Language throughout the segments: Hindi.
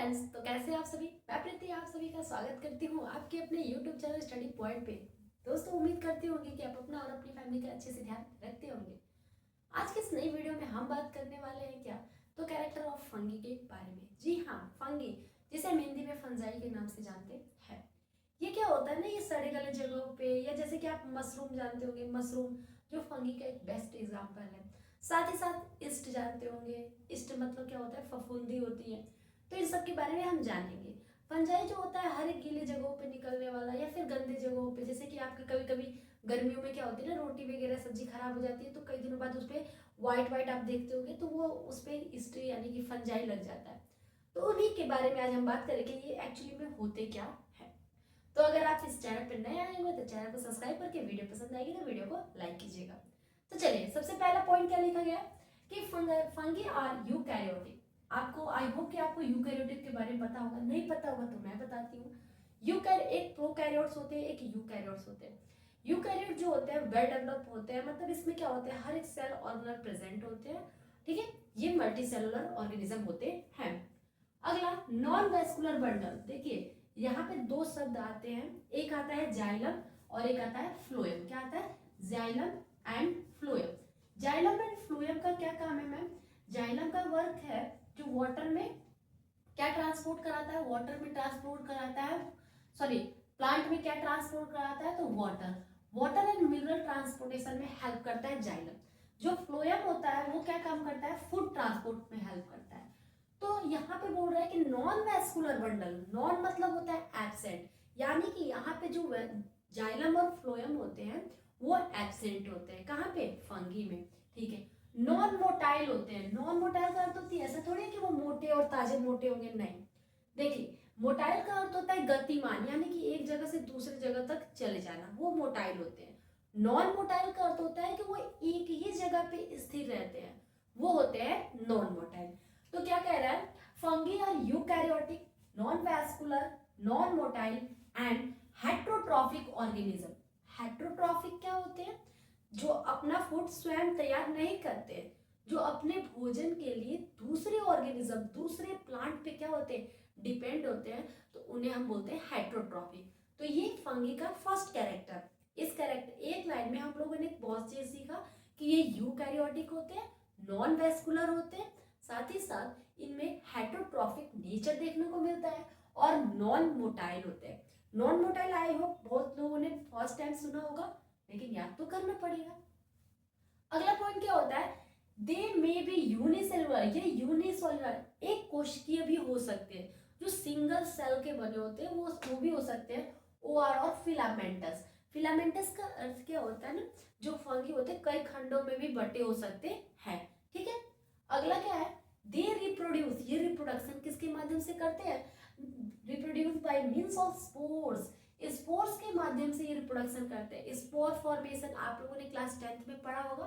फ्रेंड्स, तो कैसे हैं आप सभी। मैं प्रीति आप सभी का स्वागत करती हूँ आपके अपने यूट्यूब चैनल स्टडी पॉइंट पे। दोस्तों, उम्मीद करती होंगे कि आप अपना और अपनी फैमिली का अच्छे से ध्यान रखते होंगे। आज की इस नई वीडियो में हम बात करने वाले हैं क्या, तो कैरेक्टर ऑफ फंगी के बारे में। जी हाँ, फंगी, जिसे हम हिंदी में फंजाई के नाम से जानते हैं। ये क्या होता है ना, ये सड़े गले जगहों पे, या जैसे कि आप मशरूम जानते होंगे, मशरूम जो फंगी का एक बेस्ट एग्जाम्पल है। साथ ही साथ ईस्ट जानते होंगे। ईस्ट मतलब क्या होता है, फफूंदी होती है। तो इन सब के बारे में हम जानेंगे। फंजाई जो होता है हर एक गीले जगहों पे निकलने वाला या फिर गंदे जगहों पे, जैसे कि आपके कभी कभी गर्मियों में क्या होती है ना, रोटी वगैरह सब्जी खराब हो जाती है तो कई दिनों बाद उस पर व्हाइट व्हाइट आप देखते होंगे, तो वो उस पर ईस्ट यानी कि फंजाई लग जाता है। तो उन्हीं के बारे में आज हम बात करेंगे, ये एक्चुअली में होते क्या है। तो अगर आप इस चैनल पर नए आए हुए तो चैनल को सब्सक्राइब करके, वीडियो पसंद आएगी तो वीडियो को लाइक कीजिएगा। तो चलिए, सबसे पहला पॉइंट क्या लिखा गया कि फंगी आर यूकैरियोटिक। आपको आई होप कि आपको यूकैरियोटिक के बारे में पता होगा। नहीं पता होगा तो मैं बताती हूँ। एक प्रोकैरियोट्स होते हैं, एक यूकैरियोट्स होते हैं। यूकैरियोट जो होते हैं वेल डेवलप होते हैं, मतलब इसमें क्या होता है, हर एक सेल ऑर्गेनल प्रेजेंट होते हैं। ठीक है, ये मल्टी सेलुलर ऑर्गेनिज्म होते हैं। अगला नॉन वैस्कुलर बंडल। देखिए यहाँ पे दो शब्द आते हैं, एक आता है जाइलम और एक आता है फ्लोएम। क्या आता है, xylem and phloem. Xylem and phloem का क्या काम है मैम, जाइलम का वर्क है जो वाटर में क्या ट्रांसपोर्ट कराता है, वाटर में ट्रांसपोर्ट कराता है, सॉरी प्लांट में क्या ट्रांसपोर्ट कराता है, तो वाटर एंड मिनरल ट्रांसपोर्टेशन में हेल्प करता है जाइलम। जो फ्लोएम होता है वो क्या काम करता है, फूड ट्रांसपोर्ट में हेल्प करता है। तो यहाँ पे बोल रहा है कि नॉन वैस्कुलर बंडल, नॉन मतलब होता है एब्सेंट, यानी कि यहाँ पे जो जाइलम और फ्लोएम होते हैं वो एब्सेंट होते हैं। कहाँ पे, फंगी में। ठीक है, नॉन मोटाइल होते हैं। नॉन मोटाइल का अर्थ होती है, ऐसा थोड़ी है कि वो मोटे और ताजे मोटे होंगे, नहीं। देखिए, मोटाइल का अर्थ होता है गतिमान, यानी कि एक जगह से दूसरी जगह तक चले जाना, वो मोटाइल होते हैं। नॉन मोटाइल का अर्थ होता है कि वो एक ही जगह पे स्थिर रहते हैं, वो होते हैं नॉन मोटाइल। तो क्या कह रहा है, fungi are eukaryotic, non vascular, non motile and heterotrophic organism. Heterotrophic क्या होते हैं, जो अपना फूड स्वयं तैयार नहीं करते, जो अपने भोजन के लिए दूसरे ऑर्गेनिज्म, दूसरे प्लांट पे क्या होते हैं, डिपेंड होते हैं, तो उन्हें हम बोलते हैं हेट्रोट्रॉफिक। तो ये फंगी का फर्स्ट कैरेक्टर। इस कैरेक्टर एक लाइन में हम लोगों ने बहुत चीज सीखा कि ये यूकैरियोटिक होते हैं, नॉन वेस्कुलर होते हैं, साथ ही साथ इनमें हेट्रोट्रॉफिक नेचर देखने को मिलता है, और नॉन मोटाइल होते हैं। नॉन मोटाइल आई होप बहुत लोगों ने फर्स्ट टाइम सुना होगा, लेकिन याद तो करना पड़ेगा। अगला पॉइंट क्या होता है, दे मे बी यूनिसेलुलर। ये यूनिसेलुलर एक कोशिकीय भी हो सकते हैं, जो सिंगल सेल के बने होते हैं वो भी हो सकते हैं। ओआर और फिलामेंटस। फिलामेंटस का अर्थ क्या होता है ना, जो फंगी होते हैं कई खंडों में भी बटे हो सकते हैं। ठीक है, अगला क्या है, दे रिप्रोड्यूस। ये रिप्रोडक्शन किसके माध्यम से करते हैं, reproduce by means of spores. Spores के माध्यम से ये रिप्रोडक्शन करते हैं। स्पोर फॉर्मेशन आप लोगों ने क्लास 10th में पढ़ा होगा।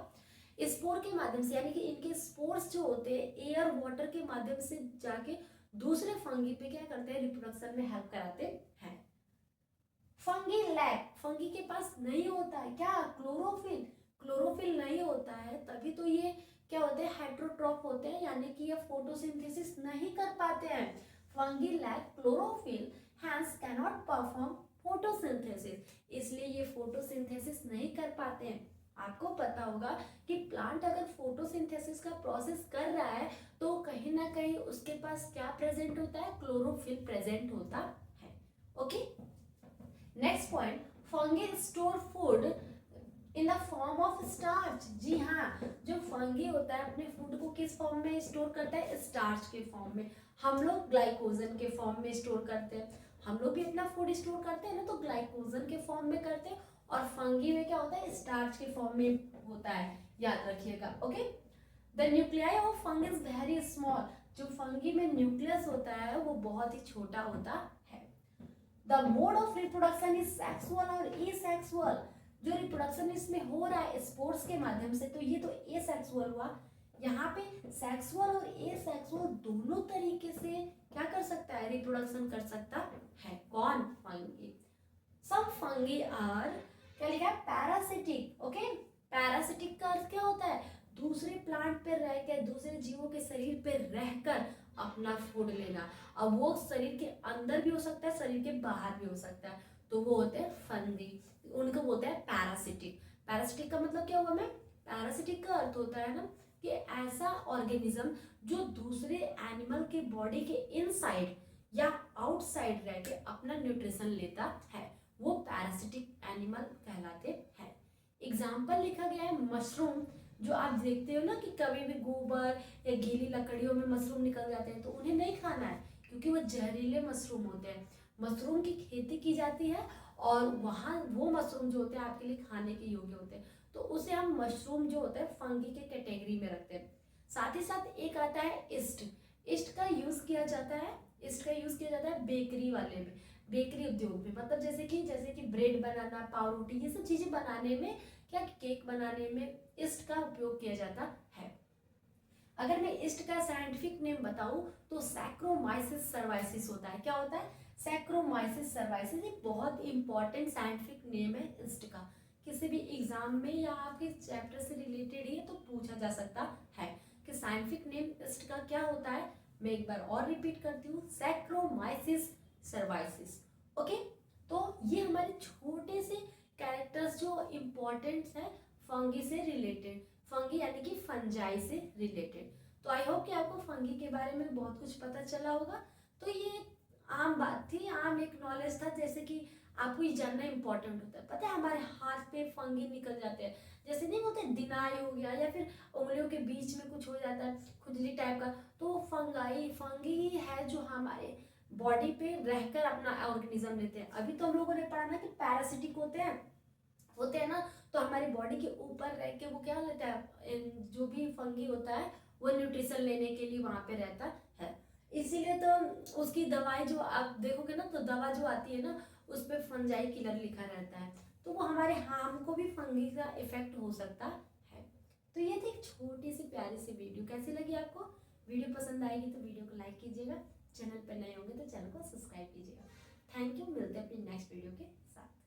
स्पोर के माध्यम से, यानी कि इनके स्पोर्स जो होते हैं एयर वाटर के माध्यम से जाके दूसरे फंगी पे क्या करते हैं, रिप्रोडक्शन में हेल्प कराते हैं। फंगी लैक, फंगी के पास नहीं होता है क्या, क्लोरोफिल। क्लोरोफिल नहीं होता है, तभी तो ये क्या होते हैं, हेट्रोट्रॉफ होते हैं, यानी कि ये फोटोसिंथेसिस नहीं कर पाते हैं। Fungi lack chlorophyll, hence cannot perform photosynthesis, इसलिए ये फोटोसिंथेसिस नहीं कर पाते हैं। आपको पता होगा कि प्लांट अगर फोटोसिंथेसिस का प्रोसेस कर रहा है तो कहीं ना कहीं उसके पास क्या प्रेजेंट होता है, क्लोरोफिल प्रेजेंट होता है। Okay, next point, fungi store food in the form of starch. जी हाँ, जो फंगी होता है अपने फूड को किस फॉर्म में स्टोर करता है, स्टार्च के फॉर्म में। हम लोग ग्लाइकोजन के फॉर्म में स्टोर करते हैं, हम लोग भी अपना फूड स्टोर करते हैं ना, तो ग्लाइकोजन के फॉर्म में करते हैं, और फंगी में क्या होता है, स्टार्च के फॉर्म में होता है, याद रखिएगा। Okay, the nuclei of fungi is very small. जो फंगी में न्यूक्लियस होता है वो बहुत ही छोटा होता है। The mode of reproduction is sexual और एसेक्सुअल। जो रिप्रोडक्शन इसमें हो रहा है स्पोर्स के माध्यम से, तो ये तो एसेक्सुअल हुआ। यहाँ पे सेक्सुअल और एसेक्सुअल दोनों तरीके से क्या कर सकता है, रिप्रोडक्शन कर सकता है। कौन, फंगी। सम फंगी आर, क्या लिखा है, पैरासिटिक। ओके, पैरासिटिक का अर्थ क्या होता है, दूसरे प्लांट पे रहकर, दूसरे जीवों के शरीर पे रहकर अपना फूड लेना। अब वो शरीर के अंदर भी हो सकता है, शरीर के बाहर भी हो सकता है, तो वो होते हैं फंगी। उनको बोलते हैं पैरासिटिक। पैरासिटिक का मतलब क्या हुआ मैम? पैरासिटिक का अर्थ होता है ना कि ऐसा ऑर्गेनिज्म जो दूसरे एनिमल के बॉडी के इनसाइड या आउटसाइड रह के अपना न्यूट्रिशन लेता है, वो पैरासिटिक एनिमल कहलाते हैं। एग्जाम्पल लिखा गया है मशरूम। जो आप देखते हो ना कि कभी भी गोबर या गीली लकड़ियों में मशरूम निकल जाते हैं, तो उन्हें नहीं खाना है क्योंकि वो जहरीले मशरूम होते हैं। मशरूम की खेती की जाती है और वहाँ वो मशरूम जो होते हैं आपके लिए खाने के योग्य होते हैं, तो उसे हम मशरूम जो होता है फंगी के कैटेगरी में रखते हैं। साथ ही साथ एक आता है ईस्ट। ईस्ट का यूज किया जाता है, ईस्ट का यूज किया जाता है बेकरी वाले में, बेकरी उद्योग में। मतलब जैसे कि ब्रेड बनाना, पावरोटी, ये सब चीजें बनाने में, क्या केक बनाने में ईस्ट का उपयोग किया जाता है। अगर मैं ईस्ट का साइंटिफिक नेम बताऊं तो सैक्रोमाइसिस सर्वाइसिस होता है। क्या होता है? सैक्रोमाइसिस सर्वाइसिस। एक बहुत इंपॉर्टेंट साइंटिफिक नेम है ईस्ट का। किसी भी एग्जाम में या आपके चैप्टर से रिलेटेड ही तो पूछा जा सकता है कि साइंटिफिक नेम ईस्ट का क्या होता है। मैं एक बार और रिपीट करती हूँ, सैक्रोमाइसिस सर्वाइसिस। ओके, तो ये हमारे छोटे से कैरेक्टर्स जो इम्पोर्टेंट है फंगी से रिलेटेड, फंगी यानी कि फंजाई से रिलेटेड। तो आई होप कि आपको फंगी के बारे में बहुत कुछ पता चला होगा। तो ये आम बात थी, आम एक नॉलेज था, जैसे कि आपको ये जानना इंपॉर्टेंट होता है। पता है हमारे हाथ पे फंगी निकल जाते हैं, जैसे नहीं होते दिनाई हो गया या फिर उंगलियों के बीच में कुछ हो जाता है खुजली टाइप का, तो फंगी है जो हमारे बॉडी पे रहकर अपना ऑर्गेनिज्म लेते हैं। अभी तो हम लोगों ने पढ़ा ना कि पैरासिटिक होते हैं ना, तो हमारी बॉडी के ऊपर रह के वो क्या लेता है, जो भी फंगी होता है वो न्यूट्रिशन लेने के लिए वहां पे रहता है। इसीलिए तो उसकी दवाई जो आप देखोगे ना, तो दवा जो आती है ना उस पर फंजाई किलर लिखा रहता है, तो वो हमारे हार्म को भी फंगी का इफेक्ट हो सकता है। तो ये थी एक छोटी सी प्यारी सी वीडियो। कैसी लगी आपको? वीडियो पसंद आएगी तो वीडियो को लाइक कीजिएगा, चैनल पर नए होंगे तो चैनल को सब्सक्राइब कीजिएगा। थैंक यू, मिलते हैं अपनी नेक्स्ट वीडियो के साथ।